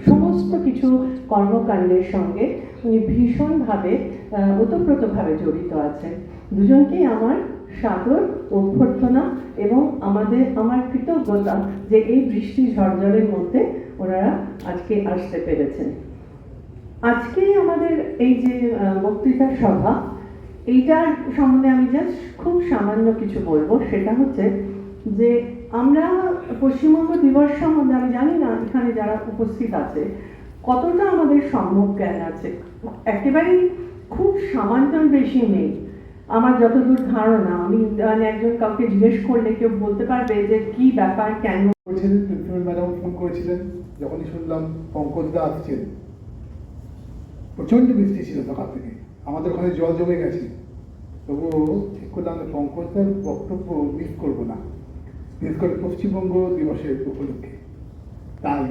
সমস্ত কিছু কর্মকাণ্ডের সঙ্গে উনি ভীষণভাবে ওতপ্রোতভাবে জড়িত আছেন। দুজনকেই আমার সাদর অভ্যর্থনা এবং আমার কৃতজ্ঞতা যে এই বৃষ্টি ঝড়ঝড়ের মধ্যে ওনারা আজকে আসতে পেরেছেন। আজকে আমাদের এই যে বক্তৃতা সভা, এইটার সম্বন্ধে আমি জাস্ট খুব সামান্য কিছু বলবো। সেটা হচ্ছে যে আমরা পশ্চিমবঙ্গ দিবস সম্বন্ধে, আমি জানি না এখানে যারা উপস্থিত আছে কতটা আমাদের সম্যক জ্ঞান আছে। একেবারেই খুব সামান্য বেশি নেই আমার যতদূর ধারণা। আমি মানে একজন কাউকে জিজ্ঞেস করলে কেউ বলতে পারবে যে কি ব্যাপার, কেন প্রিন্সিপাল ম্যাডাম ফোন করেছিলেন যখনই শুনলাম পঙ্কজদা আসছেন। প্রচণ্ড বৃষ্টি ছিল সকাল থেকে, আমাদের ওখানে জল জমে গেছে, তবুও ঠিক করলাম পঙ্কজদার বক্তব্য মিস করবো না, বিশেষ করে পশ্চিমবঙ্গ দিবসের উপলক্ষে। তাই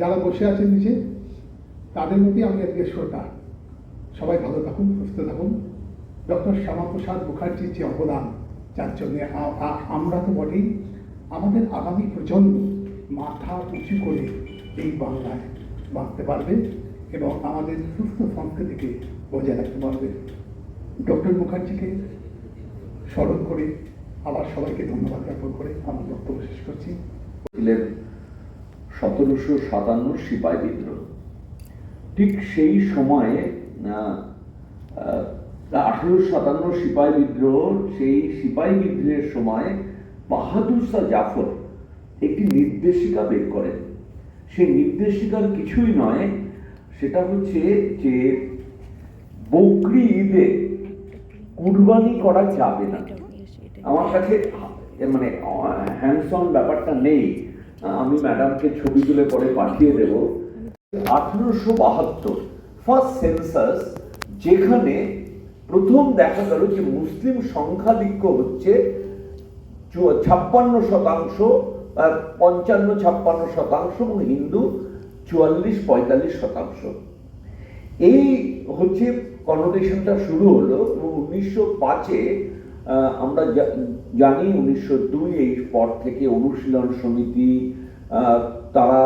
যারা বসে আছেন নিচে তাদের মধ্যে আমি আজকে শ্রোতা। সবাই ভালো থাকুন, সুস্থ থাকুন। ডক্টর শ্যামাপ্রসাদ মুখার্জির যে অবদান, যার জন্যে আমরা তো বটেই, আমাদের আগামী প্রজন্ম মাথা উঁচু করে এই বাংলায় বাঁচতে পারবে এবং আমাদের সুস্থ সংস্কৃতিকে বজায় রাখতে পারবে। ডক্টর মুখার্জিকে স্মরণ করে আবার সবাইকে ধন্যবাদ জ্ঞাপন করে আমার বক্তব্য শেষ করছি। 1757 সিপাহী বিদ্রোহ, ঠিক সেই সময়ে 1857 সিপাহী বিদ্রোহ, সেই সিপাহী বিদ্রোহের সময় বাহাদুর শাহ জাফর একটি নির্দেশিকা বের করেন। সেই নির্দেশিকার কিছুই নয়, সেটা হচ্ছে যে বকরি ঈদে কুরবানি করা যাবে না। আমার কাছে মানে হ্যান্ডস অন ব্যাপারটা নেই, আমি ম্যাডামকে ছবি তুলে পরে পাঠিয়ে দেব। 1872 ফার্স্ট সেন্সাস, যেখানে প্রথম দেখা গেল যে মুসলিম সংখ্যাধিক্য হচ্ছে 56%, 55-56% এবং হিন্দু 44-45%। এই হচ্ছে কনোটেশনটা শুরু হলো। এবং 1905-এ আমরা জানি 1902 এই পর থেকে অনুশীলন সমিতি, তারা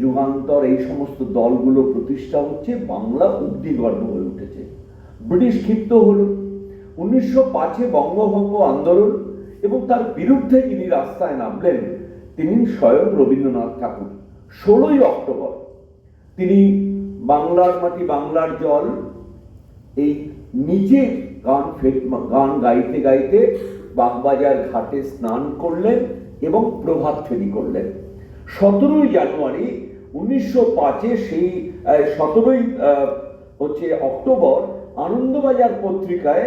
যুগান্তর, এই সমস্ত দলগুলো প্রতিষ্ঠা হচ্ছে, বাংলা অগ্নিগর্ভ হয়ে উঠেছে। ব্রিটিশ ক্ষিপ্ত হলো 1905-এ বঙ্গভঙ্গ আন্দোলন, এবং তার বিরুদ্ধে যিনি রাস্তায় নামলেন তিনি স্বয়ং রবীন্দ্রনাথ ঠাকুর। 16ই অক্টোবর তিনি বাংলার মাটি বাংলার জল এই নিজে গান গাইতে গাইতে বাগবাজার ঘাটে স্নান করলেন এবং প্রভাত ফেরি করলেন। 17ই জানুয়ারি 1905-এ সেই 17ই হচ্ছে অক্টোবর আনন্দবাজার পত্রিকায়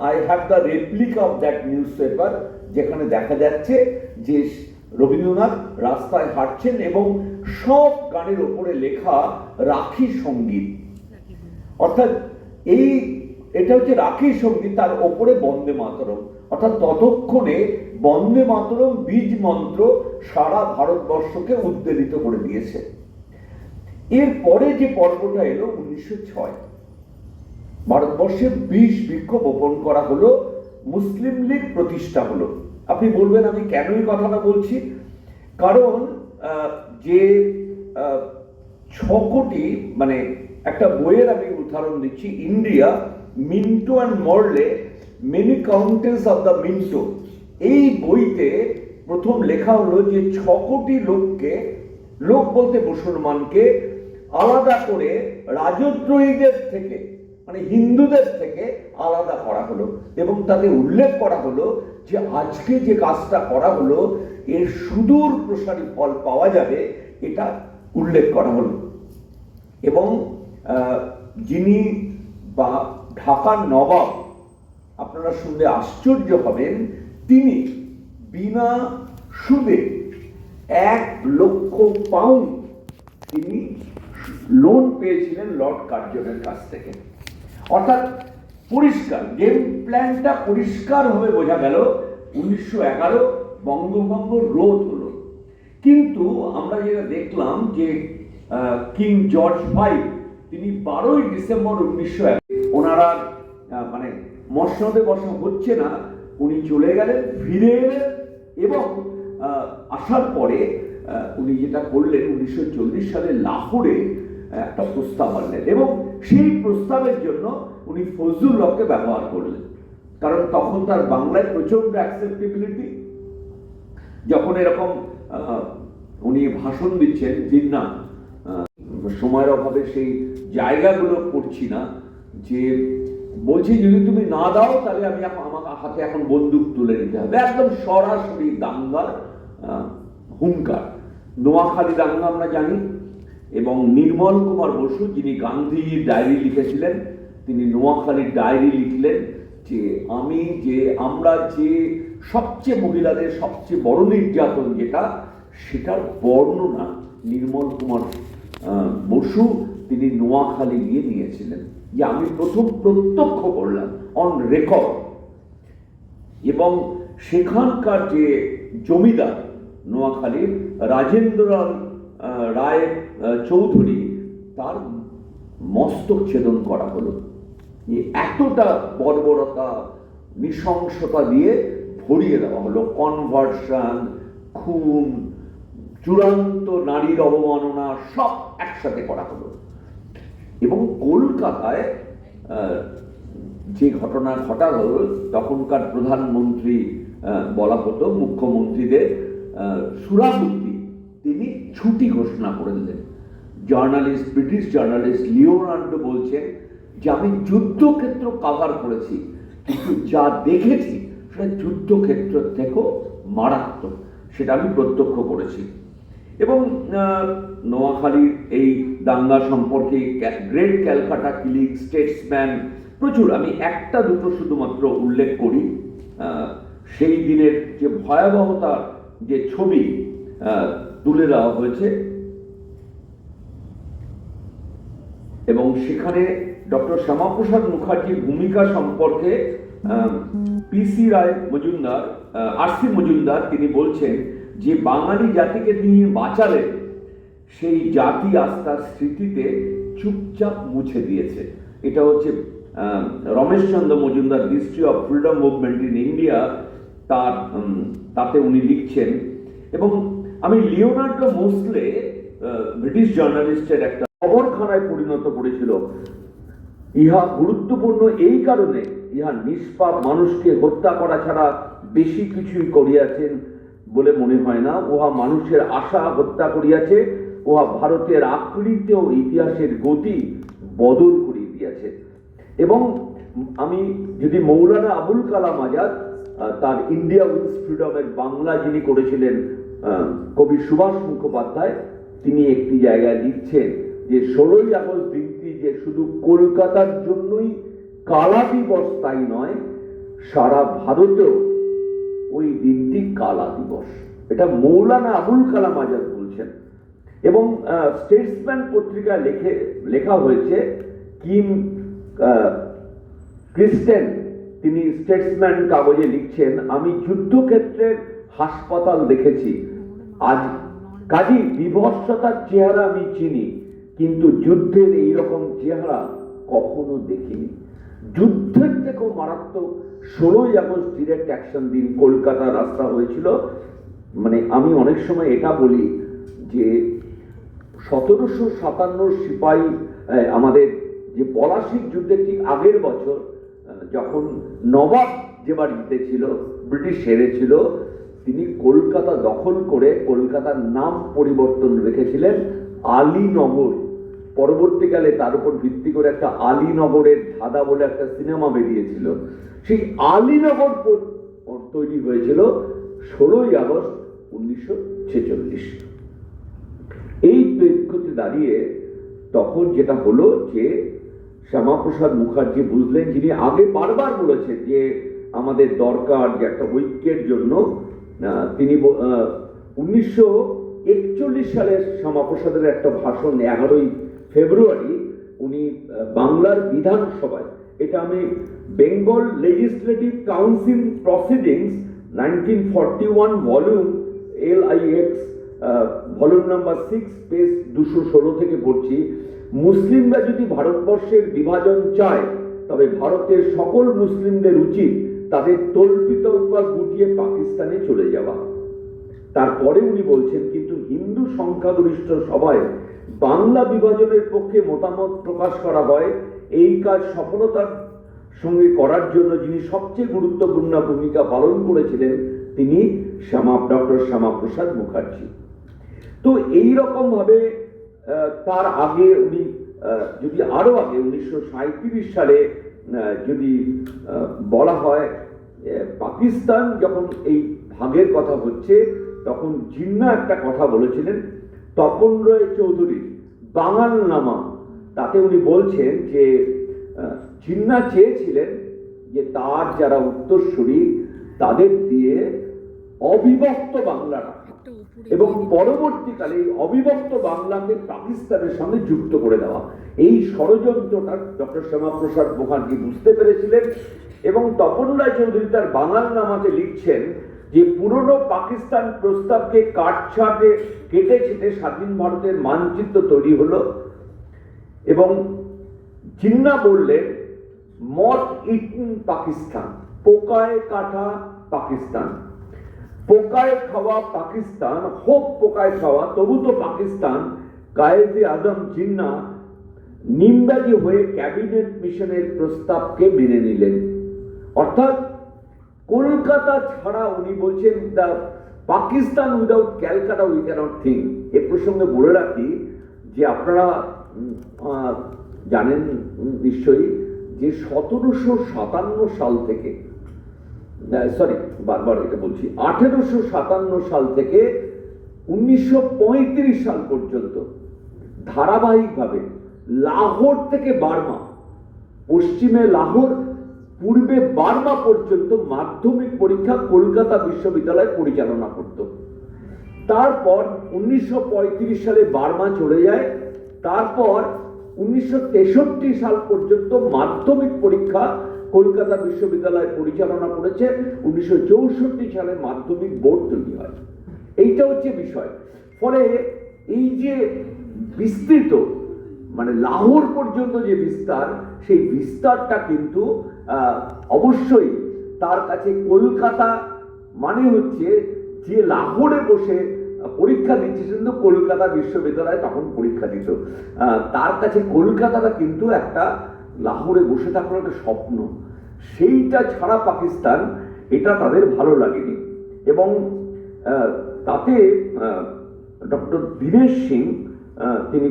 I have the replica of that news paper, যেখানে দেখা যাচ্ছে যে রবীন্দ্রনাথ রাস্তায় হাঁটছেন এবং সব গানের ওপরে লেখা রাখি সঙ্গীত, অর্থাৎ এটা হচ্ছে রাখি সঙ্গীত, তার ওপরে বন্দে মাতরম। অর্থাৎ ততক্ষণে বন্দে মাতরম বীজ মন্ত্র সারা ভারতবর্ষকে উদ্বেলিত করে দিয়েছে। এরপরে যে পর্বটা এলো 1906, ভারতবর্ষে 20 বৃক্ষ বপন করা হলো, মুসলিম লীগ প্রতিষ্ঠা হলো। আপনি বলবেন আমি কেন এই কথাটা বলছি? কারণ যে 6 কোটি, মানে একটা বইয়ের আমি উদাহরণ দিচ্ছি, ইন্ডিয়া মিন্টো অ্যান্ড মরলে, মেনি কাউন্টেন্স অফ দ্য মিন্টো। এই বইতে প্রথম লেখা হলো যে 6 কোটি লোককে, লোক বলতে মুসলমানকে আলাদা করে রাজদ্রোহীদের থেকে, মানে হিন্দুদের থেকে আলাদা করা হলো, এবং তাতে উল্লেখ করা হলো যে আজকে যে কাজটা করা হলো এর সুদূর প্রসারী ফল পাওয়া যাবে, এটা উল্লেখ করা হলো। এবং যিনি বা ঢাকার নবাব, আপনারা শুনলে আশ্চর্য হবেন, তিনি বিনা সুদে 1 লক্ষ পাউন্ড তিনি লোন পেয়েছিলেন লর্ড কার্জনের কাছ থেকে। অর্থাৎ পরিষ্কার গেম প্ল্যানটা পরিষ্কার ভাবে বোঝা গেল। 1911 বঙ্গভঙ্গ রোধ হলো। কিন্তু আমরা যেটা দেখলাম যে কিং জর্জ V তিনি 12ই ডিসেম্বর 1901, ওনারা মানে মসনদে বসা হচ্ছে না, উনি চলে গেলেন, ফিরে এলেন এবং আসার পরে উনি যেটা করলেন 1940 সালে লাহোরে একটা প্রস্তাব আনলেন এবং সেই প্রস্তাবের জন্য উনি ফজলুল্লাহকে ব্যবহার করলেন, কারণ তখন তার বাংলায় প্রচন্ড অ্যাকসেপ্টেবিলিটি। যখন এরকম উনি ভাষণ দিচ্ছেন, দিন না, সময়ের অভাবে সেই জায়গাগুলো করছি না, যে বলছি যদি তুমি না দাও তাহলে আমি আমার হাতে এখন বন্দুক তুলে নিতে হবে, একদম সরাসরি দাঙ্গার হুঙ্কার। নোয়াখালী দাঙ্গা আমরা জানি, এবং নির্মল কুমার বসু যিনি গান্ধীজির ডায়েরি লিখেছিলেন, তিনি নোয়াখালীর ডায়েরি লিখলেন যে আমরা যে সবচেয়ে মহিলাদের সবচেয়ে বড় নির্যাতন যেটা, সেটার বর্ণনা নির্মল কুমার বসু তিনি নোয়াখালী গিয়ে নিয়েছিলেন, যে আমি প্রথম প্রত্যক্ষ করলাম অন রেকর্ড। এবং সেখানকার যে জমিদার নোয়াখালীর রাজেন্দ্র রায় চৌধুরী, তার মস্তক ছেদন করা হলো। এতটা বর্বরতা নৃশংসতা দিয়ে ভরিয়ে দেওয়া হলো, কনভার্সন, খুন, চূড়ান্ত নারীর অবমাননা সব একসাথে করা হলো। এবং কলকাতায় যে ঘটনা ঘটালো, তখনকার প্রধানমন্ত্রী বলা হতো, মুখ্যমন্ত্রীদের সুরাবুদ্দি, তিনি ছুটি ঘোষণা করে দিলেন। জার্নালিস্ট, ব্রিটিশ জার্নালিস্ট লিওনার্ডো বলছেন যে আমি যুদ্ধক্ষেত্র কভার করেছি, কিন্তু যা দেখেছি সেটা যুদ্ধক্ষেত্র থেকেও মারাত্মক, সেটা আমি প্রত্যক্ষ করেছি। এবং নোয়াখালীর এই দাঙ্গা সম্পর্কে গ্রেট ক্যালকাটা কিলিং, স্টেটসম্যান, প্রচুর, আমি একটা দুটো শুধুমাত্র উল্লেখ করি। সেই দিনের যে ভয়াবহতার যে ছবি তুলে দেওয়া হয়েছে, এবং সেখানে ডক্টর শ্যামাপ্রসাদ মুখার্জির ভূমিকা সম্পর্কে পিসি রায় মজুমদার, আরসি মজুমদার, তিনি বলছেন যে বাঙালি জাতিকে তিনি বাঁচালেন, সেই জাতি আস্থার স্মৃতিতে চুপচাপ মুছে দিয়েছে। এটা হচ্ছে Rameshchandra Majumdar history of freedom movement in India, তাতে উনি লিখছেন। এবং আমি লিওনার্ডো মোসলে, ব্রিটিশ জার্নালিস্টের একটা খবরখানায় পরিণত করেছিল। ইহা গুরুত্বপূর্ণ এই কারণে, ইহা নিষ্পাপ মানুষকে হত্যা করা ছাড়া বেশি কিছুই করিয়াছেন বলে মনে হয় না। উহা মানুষের আশা হত্যা করিয়াছে, উহা ভারতের আকৃতি ও ইতিহাসের গতি বদল করিয়ে দিয়েছে। এবং আমি যদি মৌলানা আবুল কালাম আজাদ, তার ইন্ডিয়া উইন্স ফ্রিডমের বাংলা যিনি করেছিলেন কবি সুভাষ মুখোপাধ্যায়, তিনি একটি জায়গায় লিখছেন যে 16ই আগস্ট দিনটি যে শুধু কলকাতার জন্যই কালা দিবস তাই নয়, সারা ভারতেও ওই দিনটি কালা দিবস। এটা মৌলানা আবুল কালাম আজাদ বলছেন। এবং স্টেটসম্যান পত্রিকায় লেখা হয়েছে, কিম ক্রিস্টেন, তিনি স্টেটসম্যান কাগজে লিখছেন, আমি যুদ্ধক্ষেত্রের হাসপাতাল দেখেছি, আজ কাজী বিভৎসতার চেহারা আমি চিনি, কিন্তু যুদ্ধের এইরকম চেহারা কখনো দেখিনি। যুদ্ধের থেকেও মারাত্মক 16ই আগস্ট ডিরেক্ট অ্যাকশন দিন কলকাতা রাস্তা হয়েছিল। মানে আমি অনেক সময় এটা বলি যে 1757 সিপাহী, আমাদের যে পলাশির যুদ্ধের ঠিক আগের বছর, যখন নবাব যেবার জিতেছিল, ব্রিটিশ হেরেছিল, তিনি কলকাতা দখল করে কলকাতার নাম পরিবর্তন রেখেছিলেন আলীনগর। পরবর্তীকালে তার উপর ভিত্তি করে একটা আলীনগরের ধাঁধা বলে একটা সিনেমা বেরিয়েছিল। সেই আলীনগর তৈরি হয়েছিল 16ই আগস্ট 1946। এই প্রেক্ষিতে দাঁড়িয়ে তখন যেটা হলো যে শ্যামাপ্রসাদ মুখার্জি বুঝলেন, যিনি আগে বারবার বলেছেন যে আমাদের দরকার যে একটা ঐক্যের জন্য, তিনি 1941 সালে শ্যামাপ্রসাদের একটা ভাষণ 11ই ফেব্রুয়ারি উনি বাংলার বিধানসভায়, এটা আমি Bengal legislative council proceedings 1941 volume LIX volume number 6 page 216 থেকে পড়ছি। মুসলিমরা যদি ভারতবর্ষের বিভাজন চায়, তবে ভারতের সকল মুসলিমদের উচিত তাদের তল্পিতল্পা গুটিয়ে পাকিস্তানে চলে যাওয়া। তারপরে উনি বলছেন, কিন্তু হিন্দু সংখ্যাগরিষ্ঠ সভায় বাংলা বিভাজনের পক্ষে মতামত প্রকাশ করা হয়, এই কাজ সফলতার সঙ্গে করার জন্য যিনি সবচেয়ে গুরুত্বপূর্ণ ভূমিকা পালন করেছিলেন তিনি ডক্টর শ্যামাপ্রসাদ মুখার্জি। তো এই রকম ভাবে তার আগে উনি যদি আরো আগে 1937 সালে যদি বলা হয়, পাকিস্তান যখন এই ভাগের কথা হচ্ছে তখন জিন্না একটা কথা বলেছিলেন তপন রায় চৌধুরীর বাঙাল নামা, তাতে উনি বলছেন যে জিন্না চেয়েছিলেন যে তার যারা উত্তরসূরি তাদের দিয়ে অবিভক্ত বাংলা রাখা এবং পরবর্তীকালে অবিভক্ত বাংলাকে পাকিস্তানের সঙ্গে যুক্ত করে দেওয়া। এই ষড়যন্ত্রটা ডক্টর শ্যামাপ্রসাদ মুখার্জি বুঝতে পেরেছিলেন এবং তপন রায় চৌধুরী তার বাঙাল নামাতে লিখছেন যে পুরনো পাকিস্তান প্রস্তাবকে কাটছাটে কেটে ছেটে স্বাধীন ভারতের মানচিত্র তৈরি হলো এবং জিন্না বললেন মট ইটন পাকিস্তান, পোকায় কাটা পাকিস্তান, পোকায় খাওয়া পাকিস্তান হোক পোকায় খাওয়া, তবু তো পাকিস্তান। কায়েদে আজম জিন্না নিমবাজি হয়ে ক্যাবিনেট মিশনের প্রস্তাবকে মেনে নিলেন। অর্থাৎ কলকাতা ছাড়া উনি বলছেন the Pakistan without Calcutta we cannot think. এ প্রসঙ্গে বলে রাখি যে আপনারা জানেন নিশ্চয়ই যে 1757 সাল থেকে, সরি বারবার এটা বলছি, 1857 সাল থেকে 1935 সাল পর্যন্ত ধারাবাহিকভাবে লাহোর থেকে বার্মা, পশ্চিমে লাহোর, পূর্বে বার্মা পর্যন্ত মাধ্যমিক পরীক্ষা কলকাতা বিশ্ববিদ্যালয় পরিচালনা করত। তারপর 1935 সালে বার্মা চলে যায়, তারপর 1963 সাল পর্যন্ত মাধ্যমিক পরীক্ষা কলকাতা বিশ্ববিদ্যালয় পরিচালনা করেছে। 1964 সালে মাধ্যমিক বোর্ড তৈরি হয়। এইটা হচ্ছে বিষয়। ফলে এই যে বিস্তৃত মানে লাহোর পর্যন্ত যে বিস্তার, সেই বিস্তারটা কিন্তু অবশ্যই তার কাছে কলকাতা মানে হচ্ছে যে লাহোরে বসে পরীক্ষা দিচ্ছে, কিন্তু কলকাতা বিশ্ববিদ্যালয় তখন পরীক্ষা দিত, তার কাছে কলকাতাটা কিন্তু একটা লাহোরে বসে থাকার একটা স্বপ্ন। সেইটা ছাড়া পাকিস্তান, এটা তাদের ভালো লাগেনি। এবং তাতে ডক্টর দীনেশ সিং, তিনি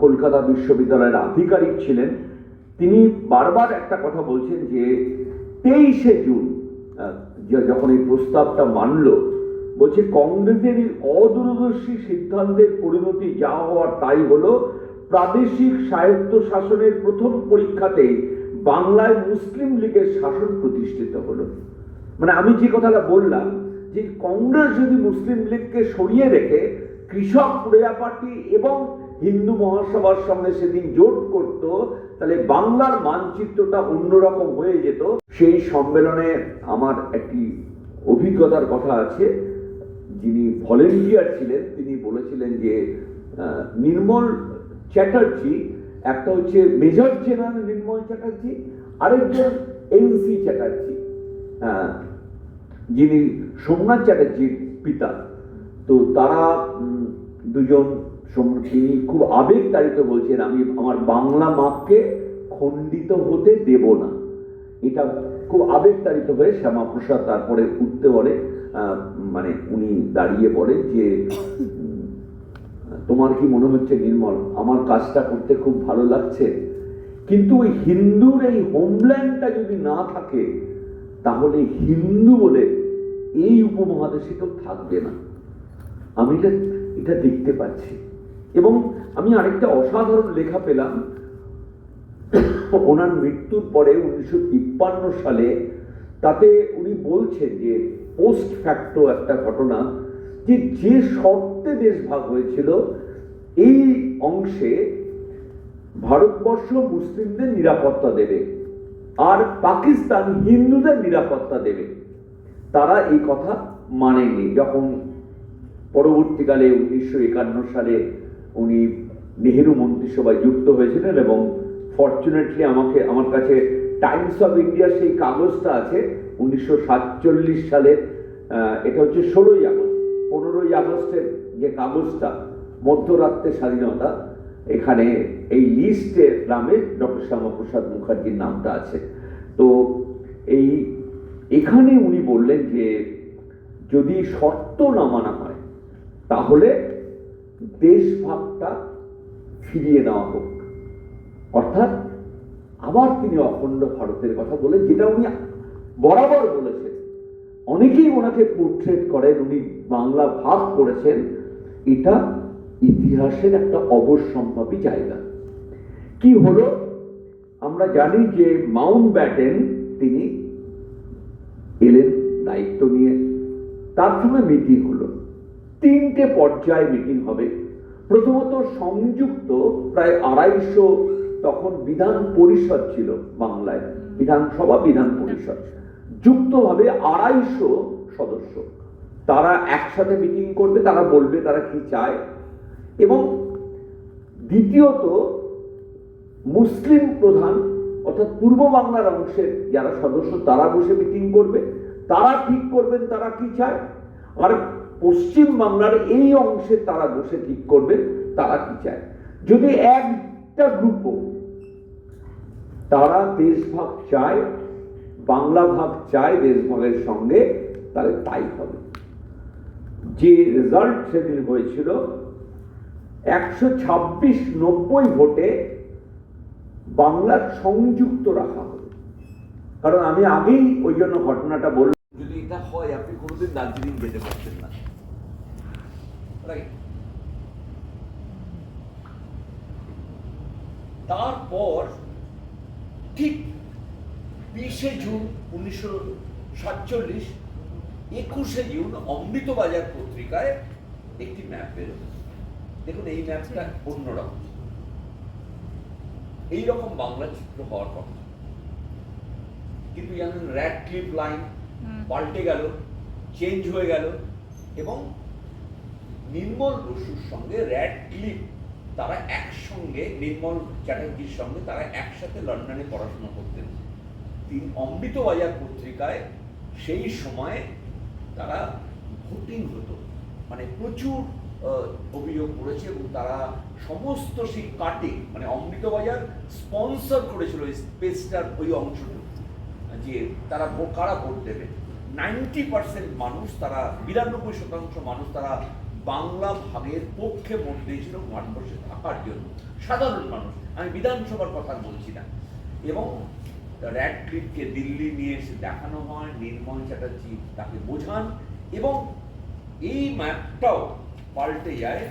কলকাতা বিশ্ববিদ্যালয়ের আধিকারিক ছিলেন, তিনি বারবার একটা কথা বলছেন যে 23শে জুন যখন এই প্রস্তাবটা মানল, বলছে কংগ্রেসের এই অদূরদর্শী সিদ্ধান্তের পরিণতি যা হওয়ার তাই হলো। প্রাদেশিক স্বায়ত্ত শাসনের প্রথম পরীক্ষাতেই বাংলায় মুসলিম লীগের শাসন প্রতিষ্ঠিত হলো। মানে আমি যে কথাটা বললাম যে কংগ্রেস যদি মুসলিম লীগকে সরিয়ে রেখে কৃষক প্রজা পার্টি এবং হিন্দু মহাসভার সঙ্গে সেদিন জোট করত, তাহলে বাংলার মানচিত্রটা অন্যরকম হয়ে যেত। সেই সম্মেলনে আমার একটি অভিজ্ঞতার কথা আছে। যিনি ভলেন্টিয়ার ছিলেন তিনি বলেছিলেন যে নির্মল চ্যাটার্জি, একটা হচ্ছে মেজর জেনারেল নির্মল চ্যাটার্জি, আরেকজন এনসি চ্যাটার্জি, যিনি সোমনাথ চ্যাটার্জির পিতা। তো তারা দুজন, তিনি খুব আবেগতাড়িত বলছেন, আমি আমার বাংলা মাকে খণ্ডিত হতে দেব না। এটা খুব আবেগতাড়িত হয়ে শ্যামাপ্রসাদ তারপরে উঠতে বলে, মানে উনি দাঁড়িয়ে বলেন যে তোমার কি মনে হচ্ছে নির্মল, আমার কাজটা করতে খুব ভালো লাগছে, কিন্তু ওই হিন্দুর এই হোমল্যান্ডটা যদি না থাকে তাহলে হিন্দু বলে এই উপমহাদেশে কেউ থাকবে না। আমি এটা দেখতে পাচ্ছি। এবং আমি আরেকটা অসাধারণ লেখা পেলাম ওনার মৃত্যুর পরে 1953 সালে, তাতে উনি বলছেন যে পোস্ট ফ্যাক্টো একটা ঘটনা, যে শর্তে দেশ ভাগ হয়েছিল এই অংশে ভারতবর্ষ মুসলিমদের নিরাপত্তা দেবে আর পাকিস্তান হিন্দুদের নিরাপত্তা দেবে, তারা এই কথা মানেনি। যখন পরবর্তীকালে 1951 সালে উনি নেহেরু মন্ত্রিসভায় যুক্ত হয়েছিলেন এবং ফরচুনেটলি আমার কাছে টাইমস অফ ইন্ডিয়ার সেই কাগজটা আছে 1947 সালের, এটা হচ্ছে 16ই আগস্ট। 15ই আগস্টের যে কাগজটা মধ্যরাত্রে স্বাধীনতা, এখানে এই লিস্টের নামে ডক্টর শ্যামাপ্রসাদ মুখার্জির নামটা আছে। তো এখানে উনি বললেন যে যদি শর্ত না মানা হয় তাহলে দেশভাগটা ফিরিয়ে নেওয়া হোক, অর্থাৎ আবার তিনি অখণ্ড ভারতের কথা বলেন, যেটা উনি বরাবর বলেছেন। অনেকেই ওনাকে পোর্ট্রেট করেন, উনি বাংলা ভাগ করেছেন, এটা ইতিহাসের একটা অবশ্যম্ভাবী জায়গা। কি হলো আমরা জানি যে মাউন্ট ব্যাটেন তিনি এলেন দায়িত্ব নিয়ে, তার সঙ্গে মিটিং হলো, 3টে পর্যায়ে মিটিং হবে। প্রথমত সংযুক্ত প্রায় 250, তখন বিধান পরিষদ ছিল বাংলায়, বিধানসভা বিধান পরিষদ, যুক্তভাবে 250 সদস্য, তারা একসাথে মিটিং করবে, তারা বলবে তারা কি চায়। এবং দ্বিতীয়ত মুসলিম প্রধান অর্থাৎ পূর্ব বাংলার অংশের যারা সদস্য তারা বসে মিটিং করবে, তারা ঠিক করবেন তারা কি চায়, আর পশ্চিম বাংলার এই অংশে তারা বসে ঠিক করবেন তারা কি চায়। যদি একটা গ্রুপ তারা দেশভাগ চায়, বাংলা ভাগ চায় দেশভাগের সঙ্গে, তাহলে তাই হবে। যে রেজাল্ট সেদিন হয়েছিল 126-90 ভোটে বাংলার সংযুক্ত রাখা হবে। কারণ আমি আগেই ওই জন্য ঘটনাটা বললাম, যদি এটা হয় আপনি কোনোদিন দার্জিলিং যেতে পারছেন না, তারপর ঠিক 20শে জুন 1947, 21শে জুন অমৃতবাজার পত্রিকায় একটি ম্যাপ বেরোবে। দেখুন এই ম্যাপটা অন্যরকম, এইরকম বাংলা চিত্র হওয়ার কথা, কিন্তু জানেন র্যাডক্লিফ লাইন পাল্টে গেল, চেঞ্জ হয়ে গেল, এবং নির্মল বসুর সঙ্গে র্যাডক্লিফ তারা একসঙ্গে, নির্মল চ্যাটার্জির সঙ্গে তারা একসাথে লন্ডনে পড়াশোনা করতেন। অমৃতবাজার পত্রিকায় সেই সময় তারা ভোটিং হতো, মানে প্রচুর অভিযোগ করেছে, এবং তারা সমস্ত সেই কাটিং, মানে অমৃতবাজার স্পন্সর করেছিল ওই স্পেসটার ওই অংশটুকু, যে তারা কারা ভোট দেবে। 90% মানুষ, তারা 92% মানুষ তারা বাংলা ভাগের পক্ষে ভোট দিয়েছিল ভারতবর্ষে থাকার জন্য, সাধারণ মানুষ, আমি বিধানসভার কথা বলছি না। এবং র্যাডক্লিফকে দিল্লি নিয়ে এসে দেখানো হয়, নির্মল চ্যাটার্জি তাকে বোঝান, এবং এই ম্যাপটাও পাল্টে যায়।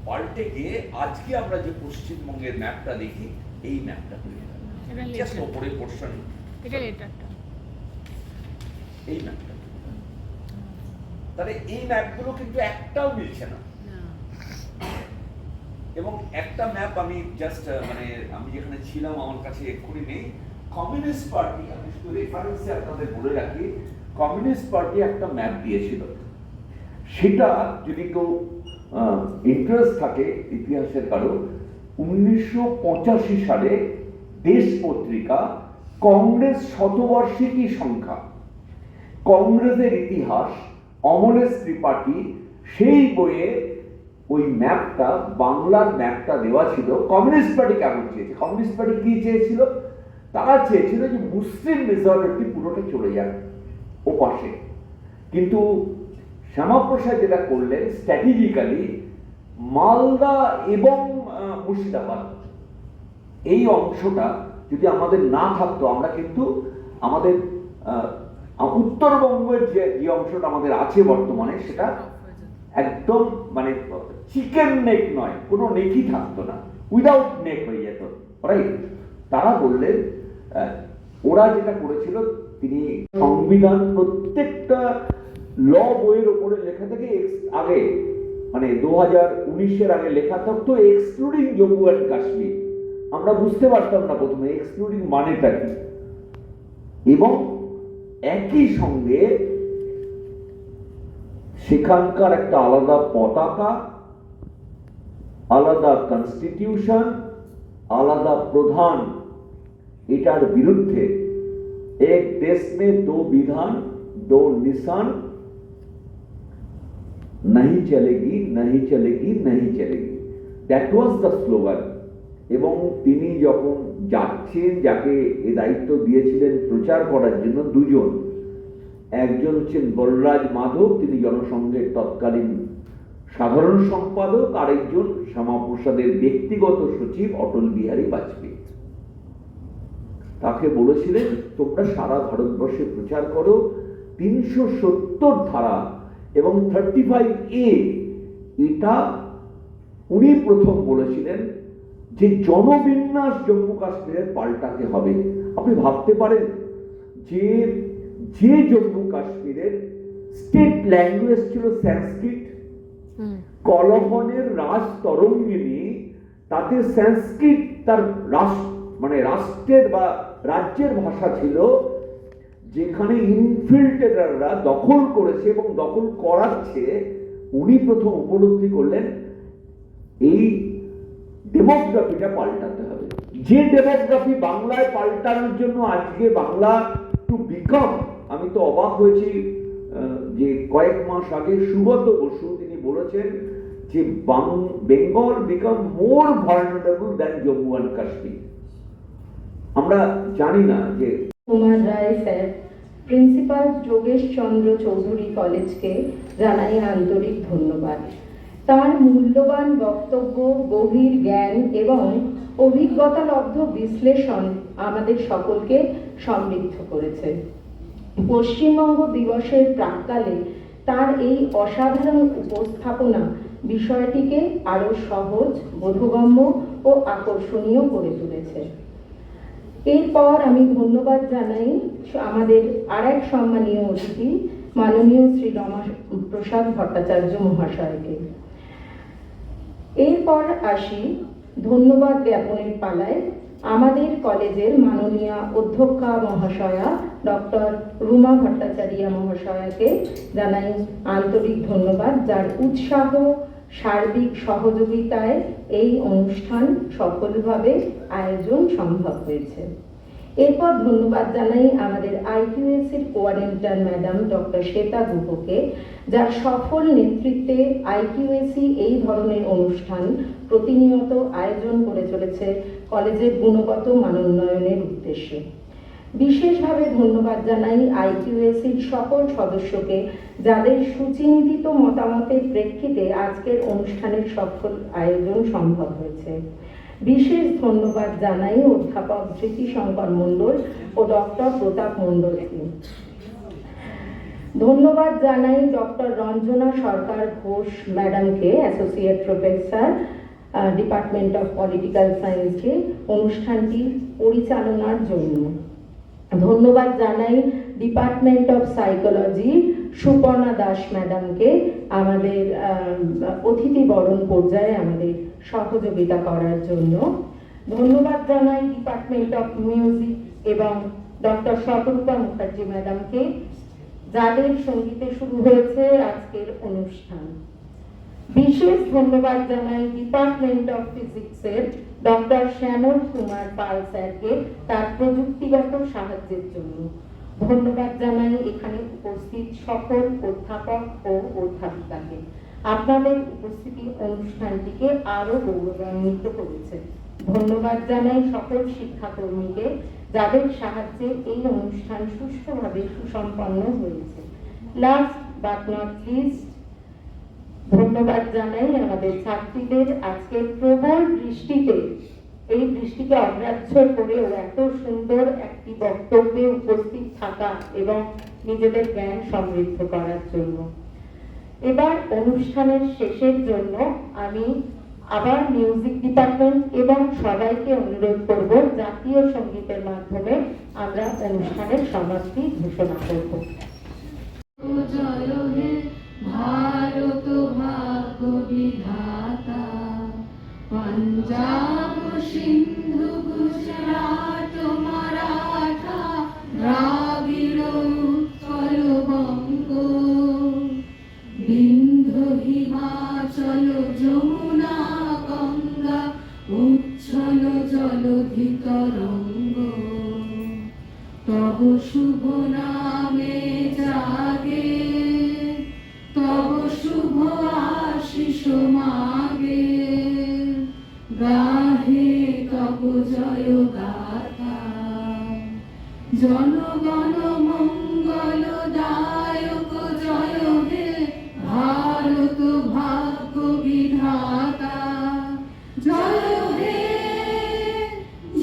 পাল্টে গিয়ে আজকে আমরা যে পশ্চিমবঙ্গের ম্যাপটা দেখি, এই ম্যাপটা তৈরি হয়, জাস্ট ওপরে পোর্শন, এই ম্যাপটা। তাহলে এই ম্যাপগুলো কিন্তু একটাও মিলছে না। এবং একটা ম্যাপ আমি জাস্ট মানে আমি যেখানে ছিলাম আমার কাছে এক্ষুনি নেই, কমিউনিস্ট পার্টি, আমি শুধু রেফারেন্সে আপনাদের বলে রাখি, কমিউনিস্ট পার্টি একটা ম্যাপ দিয়েছিল। সেটা যদি কেউ ইন্টারেস্ট থাকে ইতিহাসের কারো, 1985 সালে দেশ পত্রিকা কংগ্রেস শতবার্ষিকী সংখ্যা, কংগ্রেসের ইতিহাস, অমলেশ ত্রিপাঠী, সেই বইয়ে ওই ম্যাপটা, বাংলার ম্যাপটা দেওয়া ছিল। কমিউনিস্ট পার্টি কেমন চেয়েছে, কমিউনিস্ট পার্টি কি চেয়েছিল, তারা চেয়েছিল যে মুসলিম মেজরিটি পুরোটা চলে যাক ও পাশে। কিন্তু শ্যামাপ্রসাদ যেটা করলেন স্ট্র্যাটেজিক্যালি, মালদা এবং মুর্শিদাবাদ এই অংশটা যদি আমাদের না থাকতো, আমরা কিন্তু আমাদের উত্তরবঙ্গের যে অংশটা আমাদের আছে বর্তমানে, সেটা একদম মানে চিকেন নেক নয়, কোনো নেকই থাকতো না, উইদাউট নেক হয়ে যেত, রাইট। তারা বললেন, ওরা যেটা করেছিল, তিনি সংবিধান প্রত্যেকটা ল বইয়ের ওপরে লেখা থাকে আগে, মানে 2019-এর আগে লেখা থাকতো এক্সক্লুডিং জম্মু অ্যান্ড কাশ্মীর। আমরা বুঝতে পারতাম না প্রথমে এক্সক্লুডিং মানেটা কি, এবং একই সঙ্গে সেখানকার একটা আলাদা পতাকা, আলাদা কনস্টিটিউশন, আলাদা প্রধান, এটার বিরুদ্ধে এক দেশ মে দো বিধান দো নিশান নাহি চলেগি নাহি চলেগি নাহি চলেগি, দ্যাট ওয়াজ দ্য স্লোগান। এবং তিনি যখন যাচ্ছেন, যাকে এ দায়িত্ব দিয়েছিলেন প্রচার করার জন্য, দুজন, একজন হচ্ছেন বলরাজ মাধব, তিনি জনসংঘের তৎকালীন সাধারণ সম্পাদক, আরেকজন শ্যামাপ্রসাদের ব্যক্তিগত সচিব অটল বিহারী বাজপেয়ী। তাকে বলেছিলেন তোমরা সারা ভারতবর্ষে প্রচার করো 370 ধারা এবং 35A, এটা উনি প্রথম বলেছিলেন যে জনবিন্যাস জম্মু কাশ্মীরের পাল্টাতে হবে। আপনি ভাবতে পারেন যে যে জম্মু কাশ্মীরের স্টেট ল্যাঙ্গুয়েজ ছিল সংস্কৃত, কলহনের রাজ তরঙ্গিনী, তাতে সংস্কৃত তার রাষ্ট্রের বা রাজ্যের ভাষা ছিল, যেখানে ইনফিল্ট্রেটররা দখল করেছে এবং দখল করাচ্ছে, উনি প্রথম উপলব্ধি করলেন এই ডেমোগ্রাফিটা পাল্টাতে হবে। যে ডেমোগ্রাফি বাংলায় পাল্টানোর জন্য আজকে বাংলা টু বিকাম, আমি তো অবাক হয়েছি যে কয়েক মাস আগে সুব্রত বসু তিনি বলেছেন যে Bengal become more vulnerable than Jammu and Kashmir. আমরা জানি না যে কুমার রায় স্যার, প্রিন্সিপাল যোগেশ চন্দ্র চৌধুরী কলেজকে জানাই আন্তরিক ধন্যবাদ। তার মূল্যবান বক্তব্য, গভীর জ্ঞান এবং অভিজ্ঞতালব্ধ বিশ্লেষণ আমাদের সকলকে সমৃদ্ধ করেছে। পশ্চিমবঙ্গ দিবসের প্রাক্কালে তার এই অসাধারণ উপস্থাপনা বিষয়টিকে আরো সহজ, বোধগম্য ও আকর্ষণীয় করে তুলেছে। এরপর আমি ধন্যবাদ জানাই আমাদের আরেক সম্মানীয় অতিথি মাননীয় শ্রী রমাপ্রসাদ ভট্টাচার্য মহাশয়কে। এরপর আসি ধন্যবাদ জ্ঞাপনের পালায় আমাদের কলেজের মাননীয় অধ্যক্ষা মহাশয়া ডক্টর রুমা ভট্টাচার্য মহাশয়াকে জানাই আন্তরিক ধন্যবাদ, যার উৎসাহ, সার্বিক সহযোগিতায় এই অনুষ্ঠান সফলভাবে আয়োজন সম্ভব হয়েছে। এরপর ধন্যবাদ জানাই আমাদের আইকিউএসির কোঅর্ডিনেটর ম্যাডাম ডক্টর শ্বেতা গুহকে, যার সফল নেতৃত্বে আইকিউএসি এই ধরনের অনুষ্ঠান প্রতিনিয়ত আয়োজন করে চলেছে কলেজের গুণগত মানোন্নয়নের উদ্দেশ্যে। বিশেষভাবে ধন্যবাদ জানাই আইকিউএসির সকল সদস্যকে, যাদের সুচিন্তিত মতামতের প্রেক্ষিতে আজকের অনুষ্ঠানের সফল আয়োজন সম্ভব হয়েছে। বিশেষ ধন্যবাদ জানাই অধ্যাপক ধৃতি শঙ্কর মণ্ডল ও ডক্টর প্রতাপ মণ্ডলকে। ধন্যবাদ জানাই ডক্টর রঞ্জনা সরকার ঘোষ ম্যাডামকে, associate professor, department of political সায়েন্সকে অনুষ্ঠানটি পরিচালনার জন্য। ধন্যবাদ জানাই department of psychology Suparna Das ম্যাডামকে আমাদের অতিথি বরণ পর্যায়ে আমাদের সহযোগিতা করার জন্য। ধন্যবাদ জানাই ডিপার্টমেন্ট অফ মিউজিক এবং ডক্টর শতরূপা মুখার্জি ম্যাডামকে, যাদের সঙ্গীতে শুরু হয়েছে আজকের অনুষ্ঠান। বিশেষ ধন্যবাদ জানাই ডিপার্টমেন্ট অফ ফিজিক্সের ডক্টর শ্যামল কুমার পাল স্যারকে তার প্রযুক্তিগত সাহায্যের জন্য। ধন্যবাদ জানাই এখানে উপস্থিত সকল অধ্যাপক ও অধ্যাপিকাকে। আপনাদের উপস্থিতি অনুষ্ঠানটিকে আরো গৌরবান্বিত করেছে। ধন্যবাদ জানাই সকল শিক্ষাকর্মীকে, যাদের সাহায্যে এই অনুষ্ঠান সুষ্ঠুভাবে সুসম্পন্ন হয়েছে। লাস্ট বাট নট লিস্ট, ধন্যবাদ জানাই আমাদের ছাত্রীদের আজকের প্রবল বৃষ্টিতে, এই বৃষ্টিকে অগ্রাহ্য করেও এত সুন্দর একটি বক্তব্যে উপস্থিত থাকা এবং নিজেদের জ্ঞান সমৃদ্ধ করার জন্য। এবার অনুষ্ঠানের শেষের জন্য আমি আবার মিউজিক ডিপার্টমেন্ট এবং সবাইকে অনুরোধ করব জাতীয় সঙ্গীতের মাধ্যমে আমরা অনুষ্ঠানের সমাপ্তি ঘোষণা করব। জয় হে ভারত ভাগ্য বিধাতা, পঞ্জাব সিন্ধু গুজরাট মারাঠা দ্রাবিড় উৎকল বঙ্গ, বিন্ধ্য হিমাচল যমুনা গঙ্গা উচ্ছল জলধি তরঙ্গ, তব শুভ নামে জাগে, তব শুভ হে তব জয় গাথা। জনগণ মঙ্গল দায়ক জয় হে ভারত ভাগ্য বিধাতা। জয় হে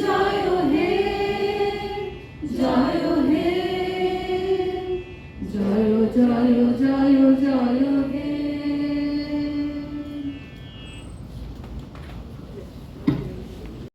জয় হে জয় হে জয় জয় জয় জয় হে।